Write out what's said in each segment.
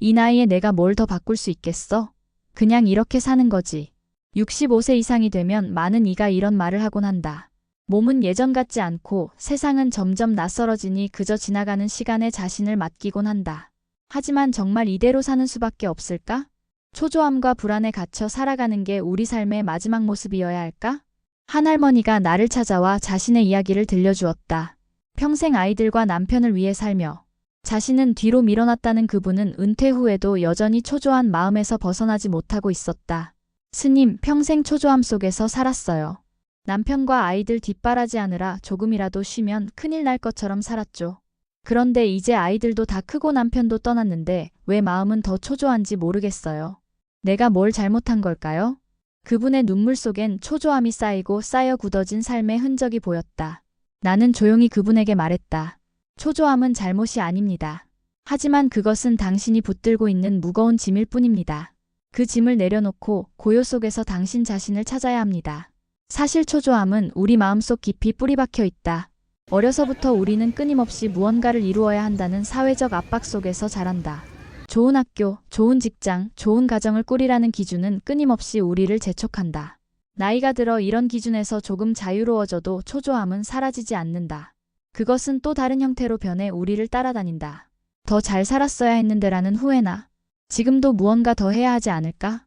이 나이에 내가 뭘 더 바꿀 수 있겠어? 그냥 이렇게 사는 거지. 65세 이상이 되면 많은 이가 이런 말을 하곤 한다. 몸은 예전 같지 않고 세상은 점점 낯설어지니 그저 지나가는 시간에 자신을 맡기곤 한다. 하지만 정말 이대로 사는 수밖에 없을까? 초조함과 불안에 갇혀 살아가는 게 우리 삶의 마지막 모습이어야 할까? 한 할머니가 나를 찾아와 자신의 이야기를 들려주었다. 평생 아이들과 남편을 위해 살며 자신은 뒤로 밀어놨다는 그분은 은퇴 후에도 여전히 초조한 마음에서 벗어나지 못하고 있었다. 스님, 평생 초조함 속에서 살았어요. 남편과 아이들 뒷바라지하느라 조금이라도 쉬면 큰일 날 것처럼 살았죠. 그런데 이제 아이들도 다 크고 남편도 떠났는데 왜 마음은 더 초조한지 모르겠어요. 내가 뭘 잘못한 걸까요? 그분의 눈물 속엔 초조함이 쌓이고 쌓여 굳어진 삶의 흔적이 보였다. 나는 조용히 그분에게 말했다. 초조함은 잘못이 아닙니다. 하지만 그것은 당신이 붙들고 있는 무거운 짐일 뿐입니다. 그 짐을 내려놓고 고요 속에서 당신 자신을 찾아야 합니다. 사실 초조함은 우리 마음속 깊이 뿌리박혀 있다. 어려서부터 우리는 끊임없이 무언가를 이루어야 한다는 사회적 압박 속에서 자란다. 좋은 학교, 좋은 직장, 좋은 가정을 꾸리라는 기준은 끊임없이 우리를 재촉한다. 나이가 들어 이런 기준에서 조금 자유로워져도 초조함은 사라지지 않는다. 그것은 또 다른 형태로 변해 우리를 따라다닌다. 더 잘 살았어야 했는데라는 후회나 지금도 무언가 더 해야 하지 않을까?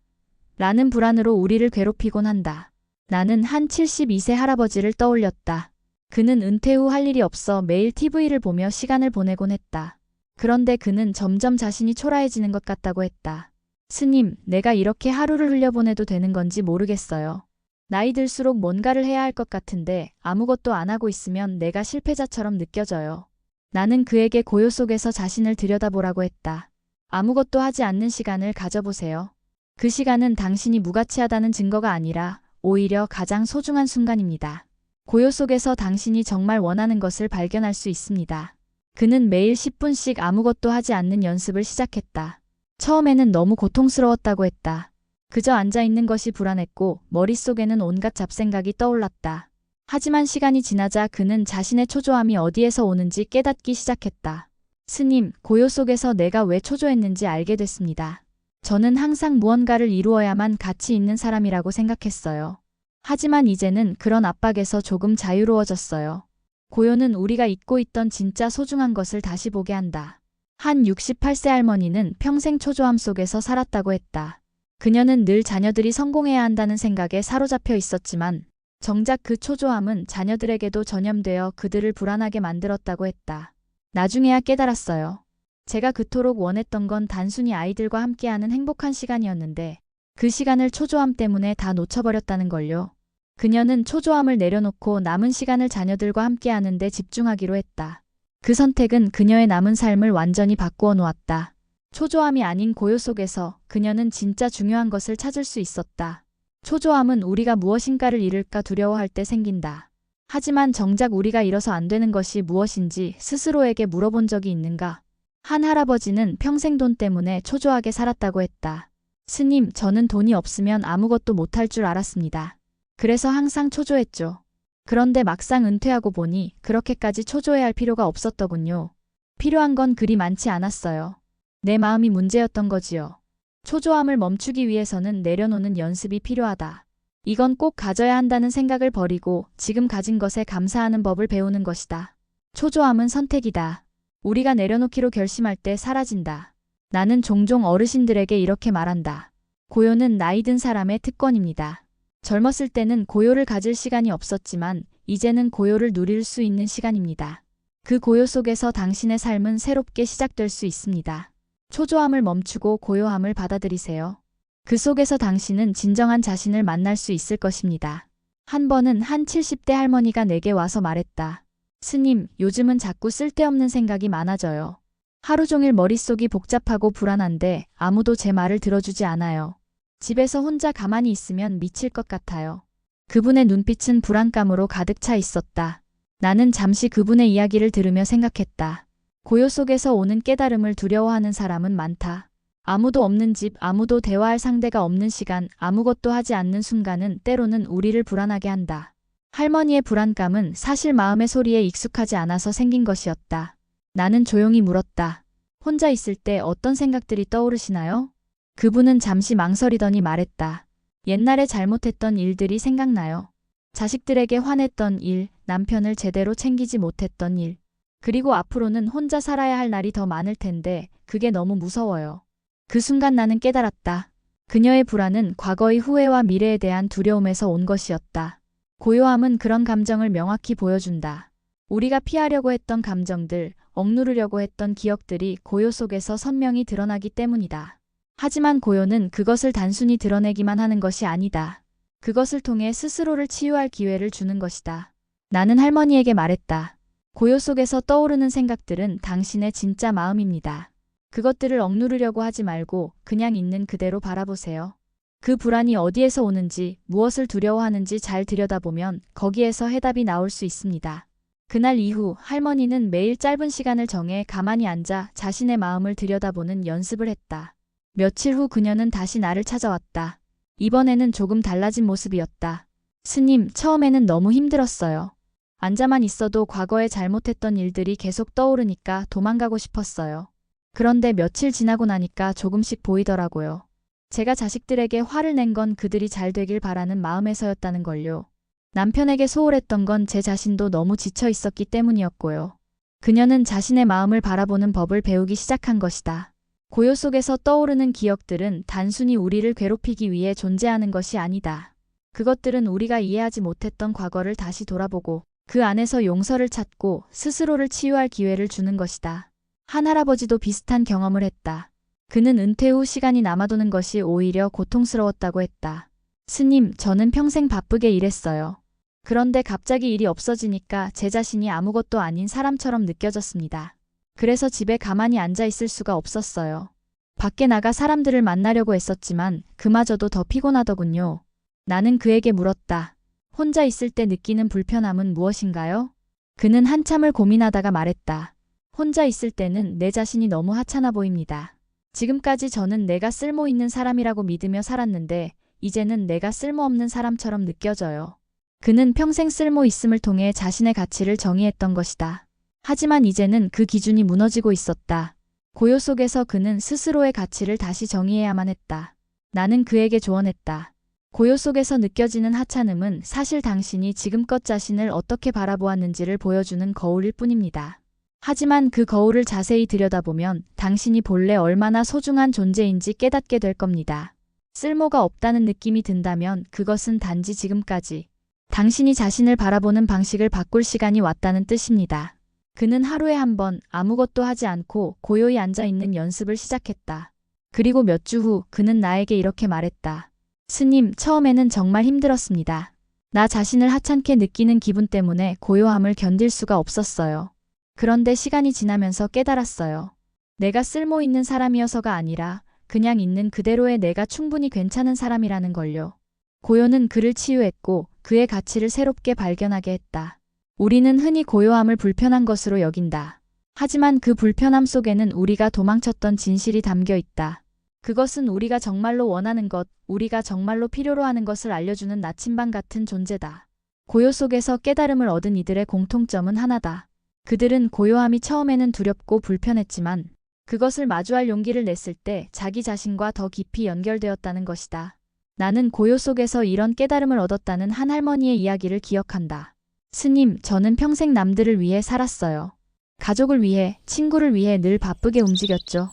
라는 불안으로 우리를 괴롭히곤 한다. 나는 한 72세 할아버지를 떠올렸다. 그는 은퇴 후 할 일이 없어 매일 TV를 보며 시간을 보내곤 했다. 그런데 그는 점점 자신이 초라해지는 것 같다고 했다. 스님, 내가 이렇게 하루를 흘려보내도 되는 건지 모르겠어요. 나이 들수록 뭔가를 해야 할 것 같은데 아무것도 안 하고 있으면 내가 실패자처럼 느껴져요. 나는 그에게 고요 속에서 자신을 들여다보라고 했다. 아무것도 하지 않는 시간을 가져보세요. 그 시간은 당신이 무가치하다는 증거가 아니라 오히려 가장 소중한 순간입니다. 고요 속에서 당신이 정말 원하는 것을 발견할 수 있습니다. 그는 매일 10분씩 아무것도 하지 않는 연습을 시작했다. 처음에는 너무 고통스러웠다고 했다. 그저 앉아있는 것이 불안했고 머릿속에는 온갖 잡생각이 떠올랐다. 하지만 시간이 지나자 그는 자신의 초조함이 어디에서 오는지 깨닫기 시작했다. 스님, 고요 속에서 내가 왜 초조했는지 알게 됐습니다. 저는 항상 무언가를 이루어야만 가치 있는 사람이라고 생각했어요. 하지만 이제는 그런 압박에서 조금 자유로워졌어요. 고요는 우리가 잊고 있던 진짜 소중한 것을 다시 보게 한다. 한 68세 할머니는 평생 초조함 속에서 살았다고 했다. 그녀는 늘 자녀들이 성공해야 한다는 생각에 사로잡혀 있었지만 정작 그 초조함은 자녀들에게도 전염되어 그들을 불안하게 만들었다고 했다. 나중에야 깨달았어요. 제가 그토록 원했던 건 단순히 아이들과 함께하는 행복한 시간이었는데 그 시간을 초조함 때문에 다 놓쳐버렸다는 걸요. 그녀는 초조함을 내려놓고 남은 시간을 자녀들과 함께하는 데 집중하기로 했다. 그 선택은 그녀의 남은 삶을 완전히 바꾸어 놓았다. 초조함이 아닌 고요 속에서 그녀는 진짜 중요한 것을 찾을 수 있었다. 초조함은 우리가 무엇인가를 잃을까 두려워할 때 생긴다. 하지만 정작 우리가 잃어서 안 되는 것이 무엇인지 스스로에게 물어본 적이 있는가? 한 할아버지는 평생 돈 때문에 초조하게 살았다고 했다. 스님, 저는 돈이 없으면 아무것도 못할 줄 알았습니다. 그래서 항상 초조했죠. 그런데 막상 은퇴하고 보니 그렇게까지 초조해야 할 필요가 없었더군요. 필요한 건 그리 많지 않았어요. 내 마음이 문제였던 거지요. 초조함을 멈추기 위해서는 내려놓는 연습이 필요하다. 이건 꼭 가져야 한다는 생각을 버리고 지금 가진 것에 감사하는 법을 배우는 것이다. 초조함은 선택이다. 우리가 내려놓기로 결심할 때 사라진다. 나는 종종 어르신들에게 이렇게 말한다. 고요는 나이 든 사람의 특권입니다. 젊었을 때는 고요를 가질 시간이 없었지만 이제는 고요를 누릴 수 있는 시간입니다. 그 고요 속에서 당신의 삶은 새롭게 시작될 수 있습니다. 초조함을 멈추고 고요함을 받아들이세요. 그 속에서 당신은 진정한 자신을 만날 수 있을 것입니다. 한 번은 한 70대 할머니가 내게 와서 말했다. 스님, 요즘은 자꾸 쓸데없는 생각이 많아져요. 하루 종일 머릿속이 복잡하고 불안한데 아무도 제 말을 들어주지 않아요. 집에서 혼자 가만히 있으면 미칠 것 같아요. 그분의 눈빛은 불안감으로 가득 차 있었다. 나는 잠시 그분의 이야기를 들으며 생각했다. 고요 속에서 오는 깨달음을 두려워하는 사람은 많다. 아무도 없는 집, 아무도 대화할 상대가 없는 시간, 아무것도 하지 않는 순간은 때로는 우리를 불안하게 한다. 할머니의 불안감은 사실 마음의 소리에 익숙하지 않아서 생긴 것이었다. 나는 조용히 물었다. 혼자 있을 때 어떤 생각들이 떠오르시나요? 그분은 잠시 망설이더니 말했다. 옛날에 잘못했던 일들이 생각나요. 자식들에게 화냈던 일, 남편을 제대로 챙기지 못했던 일. 그리고 앞으로는 혼자 살아야 할 날이 더 많을 텐데 그게 너무 무서워요. 그 순간 나는 깨달았다. 그녀의 불안은 과거의 후회와 미래에 대한 두려움에서 온 것이었다. 고요함은 그런 감정을 명확히 보여준다. 우리가 피하려고 했던 감정들, 억누르려고 했던 기억들이 고요 속에서 선명히 드러나기 때문이다. 하지만 고요는 그것을 단순히 드러내기만 하는 것이 아니다. 그것을 통해 스스로를 치유할 기회를 주는 것이다. 나는 할머니에게 말했다. 고요 속에서 떠오르는 생각들은 당신의 진짜 마음입니다. 그것들을 억누르려고 하지 말고 그냥 있는 그대로 바라보세요. 그 불안이 어디에서 오는지, 무엇을 두려워하는지 잘 들여다보면 거기에서 해답이 나올 수 있습니다. 그날 이후 할머니는 매일 짧은 시간을 정해 가만히 앉아 자신의 마음을 들여다보는 연습을 했다. 며칠 후 그녀는 다시 나를 찾아왔다. 이번에는 조금 달라진 모습이었다. 스님, 처음에는 너무 힘들었어요. 앉아만 있어도 과거에 잘못했던 일들이 계속 떠오르니까 도망가고 싶었어요. 그런데 며칠 지나고 나니까 조금씩 보이더라고요. 제가 자식들에게 화를 낸 건 그들이 잘 되길 바라는 마음에서였다는 걸요. 남편에게 소홀했던 건 제 자신도 너무 지쳐 있었기 때문이었고요. 그녀는 자신의 마음을 바라보는 법을 배우기 시작한 것이다. 고요 속에서 떠오르는 기억들은 단순히 우리를 괴롭히기 위해 존재하는 것이 아니다. 그것들은 우리가 이해하지 못했던 과거를 다시 돌아보고 그 안에서 용서를 찾고 스스로를 치유할 기회를 주는 것이다. 한 할아버지도 비슷한 경험을 했다. 그는 은퇴 후 시간이 남아도는 것이 오히려 고통스러웠다고 했다. 스님, 저는 평생 바쁘게 일했어요. 그런데 갑자기 일이 없어지니까 제 자신이 아무것도 아닌 사람처럼 느껴졌습니다. 그래서 집에 가만히 앉아 있을 수가 없었어요. 밖에 나가 사람들을 만나려고 했었지만 그마저도 더 피곤하더군요. 나는 그에게 물었다. 혼자 있을 때 느끼는 불편함은 무엇인가요? 그는 한참을 고민하다가 말했다. 혼자 있을 때는 내 자신이 너무 하찮아 보입니다. 지금까지 저는 내가 쓸모 있는 사람이라고 믿으며 살았는데 이제는 내가 쓸모없는 사람처럼 느껴져요. 그는 평생 쓸모 있음을 통해 자신의 가치를 정의했던 것이다. 하지만 이제는 그 기준이 무너지고 있었다. 고요 속에서 그는 스스로의 가치를 다시 정의해야만 했다. 나는 그에게 조언했다. 고요 속에서 느껴지는 하찮음은 사실 당신이 지금껏 자신을 어떻게 바라보았는지를 보여주는 거울일 뿐입니다. 하지만 그 거울을 자세히 들여다보면 당신이 본래 얼마나 소중한 존재인지 깨닫게 될 겁니다. 쓸모가 없다는 느낌이 든다면 그것은 단지 지금까지 당신이 자신을 바라보는 방식을 바꿀 시간이 왔다는 뜻입니다. 그는 하루에 한 번 아무것도 하지 않고 고요히 앉아있는 연습을 시작했다. 그리고 몇 주 후 그는 나에게 이렇게 말했다. 스님, 처음에는 정말 힘들었습니다. 나 자신을 하찮게 느끼는 기분 때문에 고요함을 견딜 수가 없었어요. 그런데 시간이 지나면서 깨달았어요. 내가 쓸모 있는 사람이어서가 아니라 그냥 있는 그대로의 내가 충분히 괜찮은 사람이라는 걸요. 고요는 그를 치유했고 그의 가치를 새롭게 발견하게 했다. 우리는 흔히 고요함을 불편한 것으로 여긴다. 하지만 그 불편함 속에는 우리가 도망쳤던 진실이 담겨 있다. 그것은 우리가 정말로 원하는 것, 우리가 정말로 필요로 하는 것을 알려주는 나침반 같은 존재다. 고요 속에서 깨달음을 얻은 이들의 공통점은 하나다. 그들은 고요함이 처음에는 두렵고 불편했지만 그것을 마주할 용기를 냈을 때 자기 자신과 더 깊이 연결되었다는 것이다. 나는 고요 속에서 이런 깨달음을 얻었다는 한 할머니의 이야기를 기억한다. 스님, 저는 평생 남들을 위해 살았어요. 가족을 위해, 친구를 위해 늘 바쁘게 움직였죠.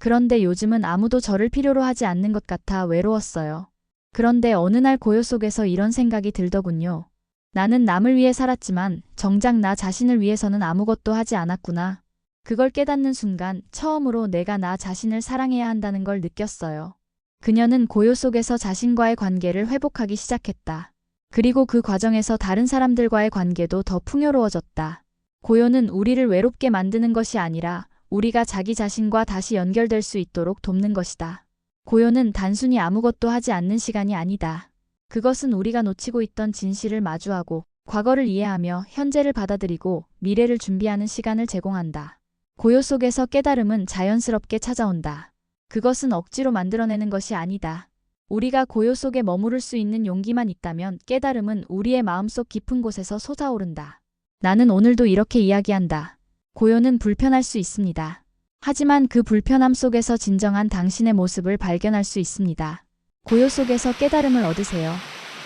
그런데 요즘은 아무도 저를 필요로 하지 않는 것 같아 외로웠어요. 그런데 어느 날 고요 속에서 이런 생각이 들더군요. 나는 남을 위해 살았지만 정작 나 자신을 위해서는 아무것도 하지 않았구나. 그걸 깨닫는 순간 처음으로 내가 나 자신을 사랑해야 한다는 걸 느꼈어요. 그녀는 고요 속에서 자신과의 관계를 회복하기 시작했다. 그리고 그 과정에서 다른 사람들과의 관계도 더 풍요로워졌다. 고요는 우리를 외롭게 만드는 것이 아니라 우리가 자기 자신과 다시 연결될 수 있도록 돕는 것이다. 고요는 단순히 아무것도 하지 않는 시간이 아니다. 그것은 우리가 놓치고 있던 진실을 마주하고 과거를 이해하며 현재를 받아들이고 미래를 준비하는 시간을 제공한다. 고요 속에서 깨달음은 자연스럽게 찾아온다. 그것은 억지로 만들어내는 것이 아니다. 우리가 고요 속에 머무를 수 있는 용기만 있다면 깨달음은 우리의 마음속 깊은 곳에서 솟아오른다. 나는 오늘도 이렇게 이야기한다. 고요는 불편할 수 있습니다. 하지만 그 불편함 속에서 진정한 당신의 모습을 발견할 수 있습니다. 고요 속에서 깨달음을 얻으세요.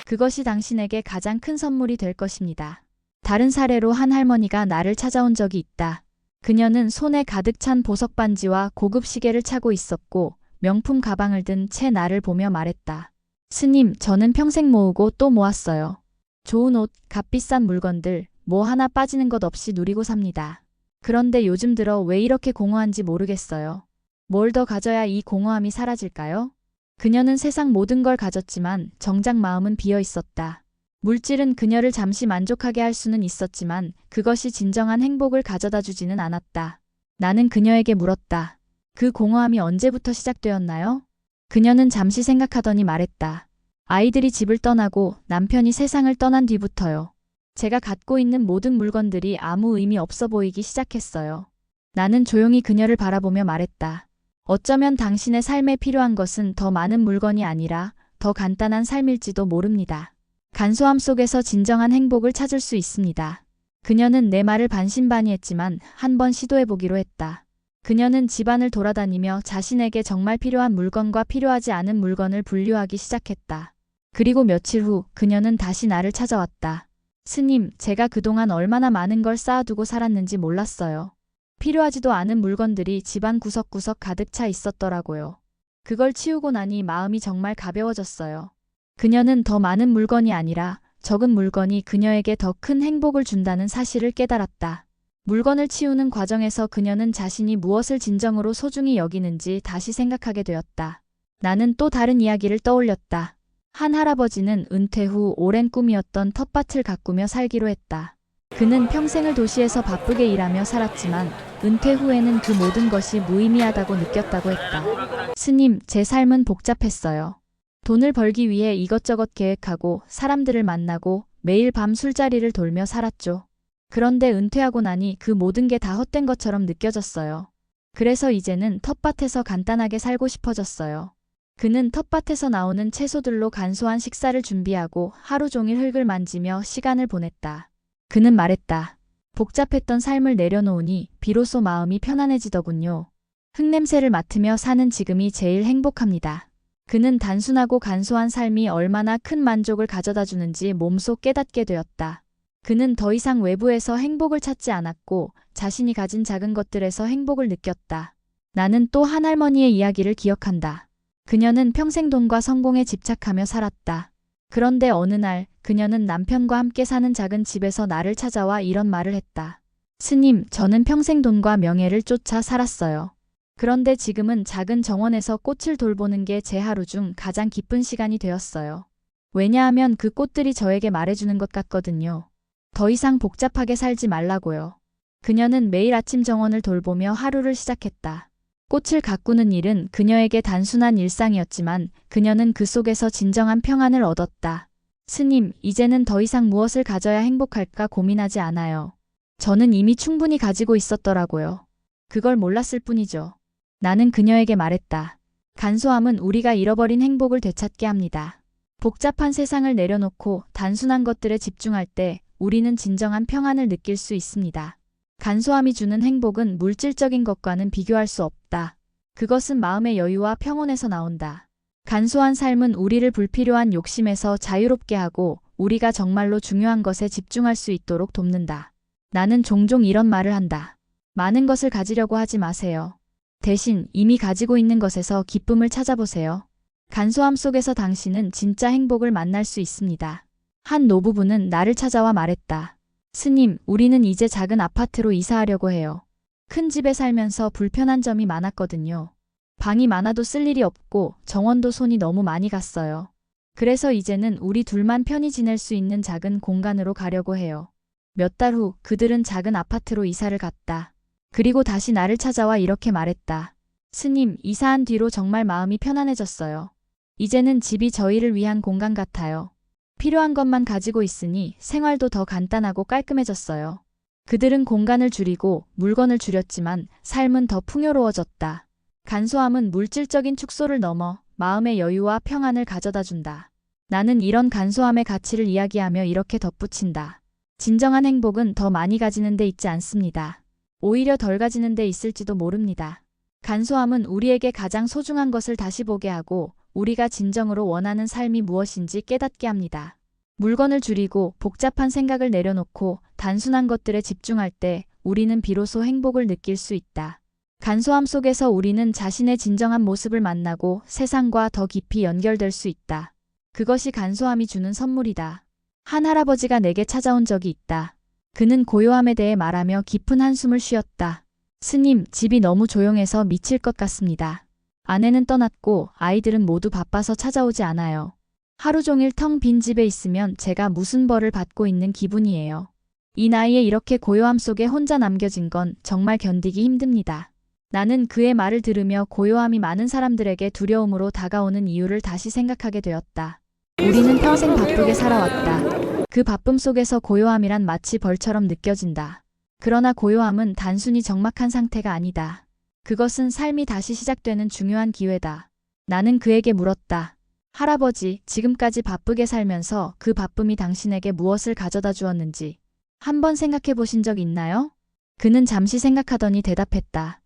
그것이 당신에게 가장 큰 선물이 될 것입니다. 다른 사례로 한 할머니가 나를 찾아온 적이 있다. 그녀는 손에 가득 찬 보석 반지와 고급 시계를 차고 있었고 명품 가방을 든 채 나를 보며 말했다. 스님, 저는 평생 모으고 또 모았어요. 좋은 옷, 값비싼 물건들, 뭐 하나 빠지는 것 없이 누리고 삽니다. 그런데 요즘 들어 왜 이렇게 공허한지 모르겠어요. 뭘 더 가져야 이 공허함이 사라질까요? 그녀는 세상 모든 걸 가졌지만 정작 마음은 비어 있었다. 물질은 그녀를 잠시 만족하게 할 수는 있었지만 그것이 진정한 행복을 가져다 주지는 않았다. 나는 그녀에게 물었다. 그 공허함이 언제부터 시작되었나요? 그녀는 잠시 생각하더니 말했다. 아이들이 집을 떠나고 남편이 세상을 떠난 뒤부터요. 제가 갖고 있는 모든 물건들이 아무 의미 없어 보이기 시작했어요. 나는 조용히 그녀를 바라보며 말했다. 어쩌면 당신의 삶에 필요한 것은 더 많은 물건이 아니라 더 간단한 삶일지도 모릅니다. 간소함 속에서 진정한 행복을 찾을 수 있습니다. 그녀는 내 말을 반신반의했지만 한번 시도해보기로 했다. 그녀는 집안을 돌아다니며 자신에게 정말 필요한 물건과 필요하지 않은 물건을 분류하기 시작했다. 그리고 며칠 후 그녀는 다시 나를 찾아왔다. 스님, 제가 그동안 얼마나 많은 걸 쌓아두고 살았는지 몰랐어요. 필요하지도 않은 물건들이 집안 구석구석 가득 차 있었더라고요. 그걸 치우고 나니 마음이 정말 가벼워졌어요. 그녀는 더 많은 물건이 아니라 적은 물건이 그녀에게 더 큰 행복을 준다는 사실을 깨달았다. 물건을 치우는 과정에서 그녀는 자신이 무엇을 진정으로 소중히 여기는지 다시 생각하게 되었다. 나는 또 다른 이야기를 떠올렸다. 한 할아버지는 은퇴 후 오랜 꿈이었던 텃밭을 가꾸며 살기로 했다. 그는 평생을 도시에서 바쁘게 일하며 살았지만 은퇴 후에는 그 모든 것이 무의미하다고 느꼈다고 했다. 스님, 제 삶은 복잡했어요. 돈을 벌기 위해 이것저것 계획하고 사람들을 만나고 매일 밤 술자리를 돌며 살았죠. 그런데 은퇴하고 나니 그 모든 게 다 헛된 것처럼 느껴졌어요. 그래서 이제는 텃밭에서 간단하게 살고 싶어졌어요. 그는 텃밭에서 나오는 채소들로 간소한 식사를 준비하고 하루 종일 흙을 만지며 시간을 보냈다. 그는 말했다. 복잡했던 삶을 내려놓으니 비로소 마음이 편안해지더군요. 흙냄새를 맡으며 사는 지금이 제일 행복합니다. 그는 단순하고 간소한 삶이 얼마나 큰 만족을 가져다 주는지 몸소 깨닫게 되었다. 그는 더 이상 외부에서 행복을 찾지 않았고 자신이 가진 작은 것들에서 행복을 느꼈다. 나는 또 한 할머니의 이야기를 기억한다. 그녀는 평생 돈과 성공에 집착하며 살았다. 그런데 어느 날 그녀는 남편과 함께 사는 작은 집에서 나를 찾아와 이런 말을 했다. 스님, 저는 평생 돈과 명예를 쫓아 살았어요. 그런데 지금은 작은 정원에서 꽃을 돌보는 게 제 하루 중 가장 기쁜 시간이 되었어요. 왜냐하면 그 꽃들이 저에게 말해주는 것 같거든요. 더 이상 복잡하게 살지 말라고요. 그녀는 매일 아침 정원을 돌보며 하루를 시작했다. 꽃을 가꾸는 일은 그녀에게 단순한 일상이었지만 그녀는 그 속에서 진정한 평안을 얻었다. 스님, 이제는 더 이상 무엇을 가져야 행복할까 고민하지 않아요. 저는 이미 충분히 가지고 있었더라고요. 그걸 몰랐을 뿐이죠. 나는 그녀에게 말했다. 간소함은 우리가 잃어버린 행복을 되찾게 합니다. 복잡한 세상을 내려놓고 단순한 것들에 집중할 때 우리는 진정한 평안을 느낄 수 있습니다. 간소함이 주는 행복은 물질적인 것과는 비교할 수 없다. 그것은 마음의 여유와 평온에서 나온다. 간소한 삶은 우리를 불필요한 욕심에서 자유롭게 하고 우리가 정말로 중요한 것에 집중할 수 있도록 돕는다. 나는 종종 이런 말을 한다. 많은 것을 가지려고 하지 마세요. 대신 이미 가지고 있는 것에서 기쁨을 찾아보세요. 간소함 속에서 당신은 진짜 행복을 만날 수 있습니다. 한 노부부는 나를 찾아와 말했다. 스님, 우리는 이제 작은 아파트로 이사하려고 해요. 큰 집에 살면서 불편한 점이 많았거든요. 방이 많아도 쓸 일이 없고 정원도 손이 너무 많이 갔어요. 그래서 이제는 우리 둘만 편히 지낼 수 있는 작은 공간으로 가려고 해요. 몇 달 후 그들은 작은 아파트로 이사를 갔다. 그리고 다시 나를 찾아와 이렇게 말했다. 스님, 이사한 뒤로 정말 마음이 편안해졌어요. 이제는 집이 저희를 위한 공간 같아요. 필요한 것만 가지고 있으니 생활도 더 간단하고 깔끔해졌어요. 그들은 공간을 줄이고 물건을 줄였지만 삶은 더 풍요로워졌다. 간소함은 물질적인 축소를 넘어 마음의 여유와 평안을 가져다 준다. 나는 이런 간소함의 가치를 이야기하며 이렇게 덧붙인다. 진정한 행복은 더 많이 가지는 데 있지 않습니다. 오히려 덜 가지는 데 있을지도 모릅니다. 간소함은 우리에게 가장 소중한 것을 다시 보게 하고 우리가 진정으로 원하는 삶이 무엇인지 깨닫게 합니다. 물건을 줄이고 복잡한 생각을 내려놓고 단순한 것들에 집중할 때 우리는 비로소 행복을 느낄 수 있다. 간소함 속에서 우리는 자신의 진정한 모습을 만나고 세상과 더 깊이 연결될 수 있다. 그것이 간소함이 주는 선물이다. 한 할아버지가 내게 찾아온 적이 있다. 그는 고요함에 대해 말하며 깊은 한숨을 쉬었다. 스님, 집이 너무 조용해서 미칠 것 같습니다. 아내는 떠났고 아이들은 모두 바빠서 찾아오지 않아요. 하루 종일 텅 빈 집에 있으면 제가 무슨 벌을 받고 있는 기분이에요. 이 나이에 이렇게 고요함 속에 혼자 남겨진 건 정말 견디기 힘듭니다. 나는 그의 말을 들으며 고요함이 많은 사람들에게 두려움으로 다가오는 이유를 다시 생각하게 되었다. 우리는 평생 바쁘게 살아왔다. 그 바쁨 속에서 고요함이란 마치 벌처럼 느껴진다. 그러나 고요함은 단순히 적막한 상태가 아니다. 그것은 삶이 다시 시작되는 중요한 기회다. 나는 그에게 물었다. 할아버지, 지금까지 바쁘게 살면서 그 바쁨이 당신에게 무엇을 가져다 주었는지 한번 생각해 보신 적 있나요? 그는 잠시 생각하더니 대답했다.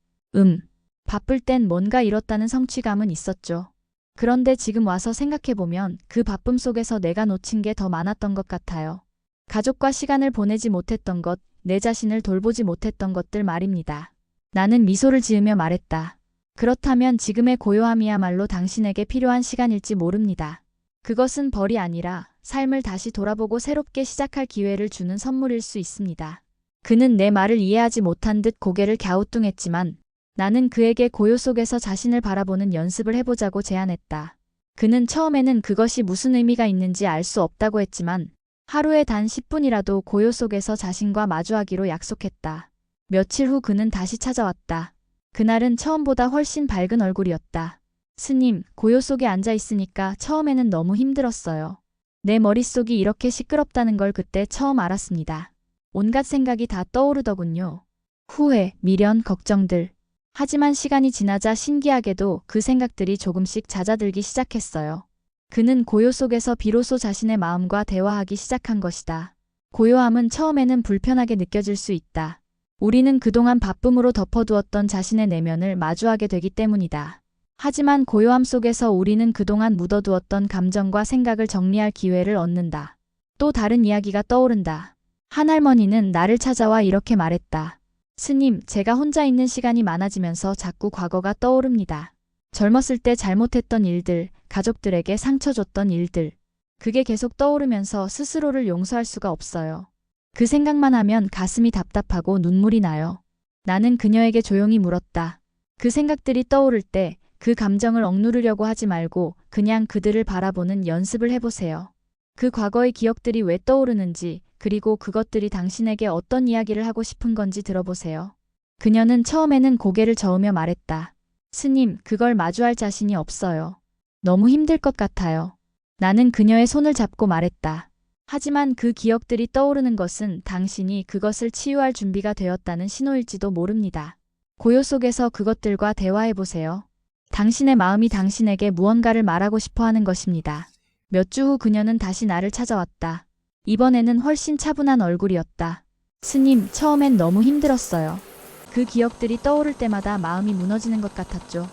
바쁠 땐 뭔가 잃었다는 성취감은 있었죠. 그런데 지금 와서 생각해보면 그 바쁨 속에서 내가 놓친 게 더 많았던 것 같아요. 가족과 시간을 보내지 못했던 것, 내 자신을 돌보지 못했던 것들 말입니다. 나는 미소를 지으며 말했다. 그렇다면 지금의 고요함이야말로 당신에게 필요한 시간일지 모릅니다. 그것은 벌이 아니라 삶을 다시 돌아보고 새롭게 시작할 기회를 주는 선물일 수 있습니다. 그는 내 말을 이해하지 못한 듯 고개를 갸우뚱했지만 나는 그에게 고요 속에서 자신을 바라보는 연습을 해보자고 제안했다. 그는 처음에는 그것이 무슨 의미가 있는지 알 수 없다고 했지만 하루에 단 10분이라도 고요 속에서 자신과 마주하기로 약속했다. 며칠 후 그는 다시 찾아왔다. 그날은 처음보다 훨씬 밝은 얼굴이었다. 스님, 고요 속에 앉아 있으니까 처음에는 너무 힘들었어요. 내 머릿속이 이렇게 시끄럽다는 걸 그때 처음 알았습니다. 온갖 생각이 다 떠오르더군요. 후회, 미련, 걱정들. 하지만 시간이 지나자 신기하게도 그 생각들이 조금씩 잦아들기 시작했어요. 그는 고요 속에서 비로소 자신의 마음과 대화하기 시작한 것이다. 고요함은 처음에는 불편하게 느껴질 수 있다. 우리는 그동안 바쁨으로 덮어두었던 자신의 내면을 마주하게 되기 때문이다. 하지만 고요함 속에서 우리는 그동안 묻어두었던 감정과 생각을 정리할 기회를 얻는다. 또 다른 이야기가 떠오른다. 한 할머니는 나를 찾아와 이렇게 말했다. 스님, 제가 혼자 있는 시간이 많아지면서 자꾸 과거가 떠오릅니다. 젊었을 때 잘못했던 일들, 가족들에게 상처 줬던 일들. 그게 계속 떠오르면서 스스로를 용서할 수가 없어요. 그 생각만 하면 가슴이 답답하고 눈물이 나요. 나는 그녀에게 조용히 물었다. 그 생각들이 떠오를 때 그 감정을 억누르려고 하지 말고 그냥 그들을 바라보는 연습을 해보세요. 그 과거의 기억들이 왜 떠오르는지, 그리고 그것들이 당신에게 어떤 이야기를 하고 싶은 건지 들어보세요. 그녀는 처음에는 고개를 저으며 말했다. 스님, 그걸 마주할 자신이 없어요. 너무 힘들 것 같아요. 나는 그녀의 손을 잡고 말했다. 하지만 그 기억들이 떠오르는 것은 당신이 그것을 치유할 준비가 되었다는 신호일지도 모릅니다. 고요 속에서 그것들과 대화해보세요. 당신의 마음이 당신에게 무언가를 말하고 싶어 하는 것입니다. 몇 주 후 그녀는 다시 나를 찾아왔다. 이번에는 훨씬 차분한 얼굴이었다. 스님, 처음엔 너무 힘들었어요. 그 기억들이 떠오를 때마다 마음이 무너지는 것 같았죠.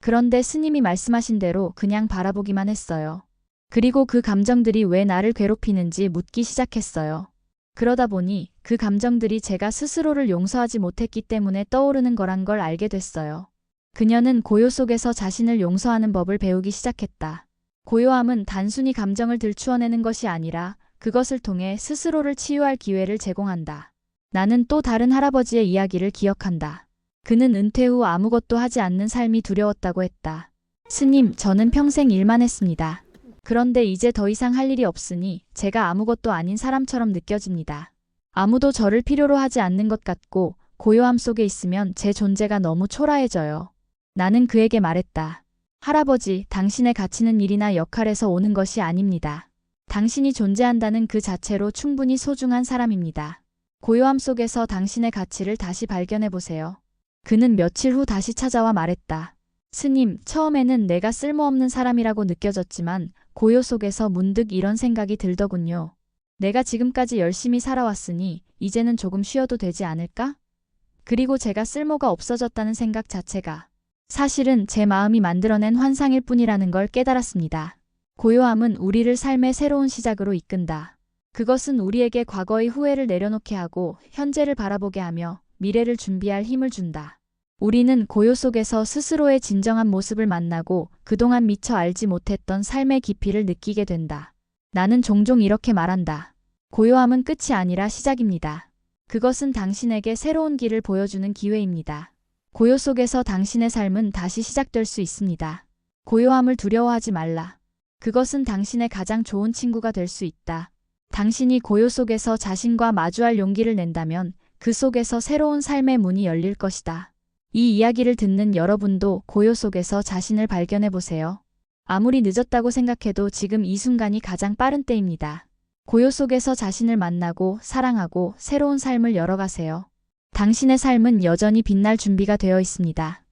그런데 스님이 말씀하신 대로 그냥 바라보기만 했어요. 그리고 그 감정들이 왜 나를 괴롭히는지 묻기 시작했어요. 그러다 보니 그 감정들이 제가 스스로를 용서하지 못했기 때문에 떠오르는 거란 걸 알게 됐어요. 그녀는 고요 속에서 자신을 용서하는 법을 배우기 시작했다. 고요함은 단순히 감정을 들추어내는 것이 아니라 그것을 통해 스스로를 치유할 기회를 제공한다. 나는 또 다른 할아버지의 이야기를 기억한다. 그는 은퇴 후 아무것도 하지 않는 삶이 두려웠다고 했다. 스님, 저는 평생 일만 했습니다. 그런데 이제 더 이상 할 일이 없으니 제가 아무것도 아닌 사람처럼 느껴집니다. 아무도 저를 필요로 하지 않는 것 같고 고요함 속에 있으면 제 존재가 너무 초라해져요. 나는 그에게 말했다. 할아버지, 당신의 가치는 일이나 역할에서 오는 것이 아닙니다. 당신이 존재한다는 그 자체로 충분히 소중한 사람입니다. 고요함 속에서 당신의 가치를 다시 발견해 보세요. 그는 며칠 후 다시 찾아와 말했다. 스님, 처음에는 내가 쓸모없는 사람이라고 느껴졌지만 고요 속에서 문득 이런 생각이 들더군요. 내가 지금까지 열심히 살아왔으니 이제는 조금 쉬어도 되지 않을까? 그리고 제가 쓸모가 없어졌다는 생각 자체가 사실은 제 마음이 만들어낸 환상일 뿐이라는 걸 깨달았습니다. 고요함은 우리를 삶의 새로운 시작으로 이끈다. 그것은 우리에게 과거의 후회를 내려놓게 하고 현재를 바라보게 하며 미래를 준비할 힘을 준다. 우리는 고요 속에서 스스로의 진정한 모습을 만나고 그동안 미처 알지 못했던 삶의 깊이를 느끼게 된다. 나는 종종 이렇게 말한다. 고요함은 끝이 아니라 시작입니다. 그것은 당신에게 새로운 길을 보여주는 기회입니다. 고요 속에서 당신의 삶은 다시 시작될 수 있습니다. 고요함을 두려워하지 말라. 그것은 당신의 가장 좋은 친구가 될 수 있다. 당신이 고요 속에서 자신과 마주할 용기를 낸다면 그 속에서 새로운 삶의 문이 열릴 것이다. 이 이야기를 듣는 여러분도 고요 속에서 자신을 발견해 보세요. 아무리 늦었다고 생각해도 지금 이 순간이 가장 빠른 때입니다. 고요 속에서 자신을 만나고 사랑하고 새로운 삶을 열어가세요. 당신의 삶은 여전히 빛날 준비가 되어 있습니다.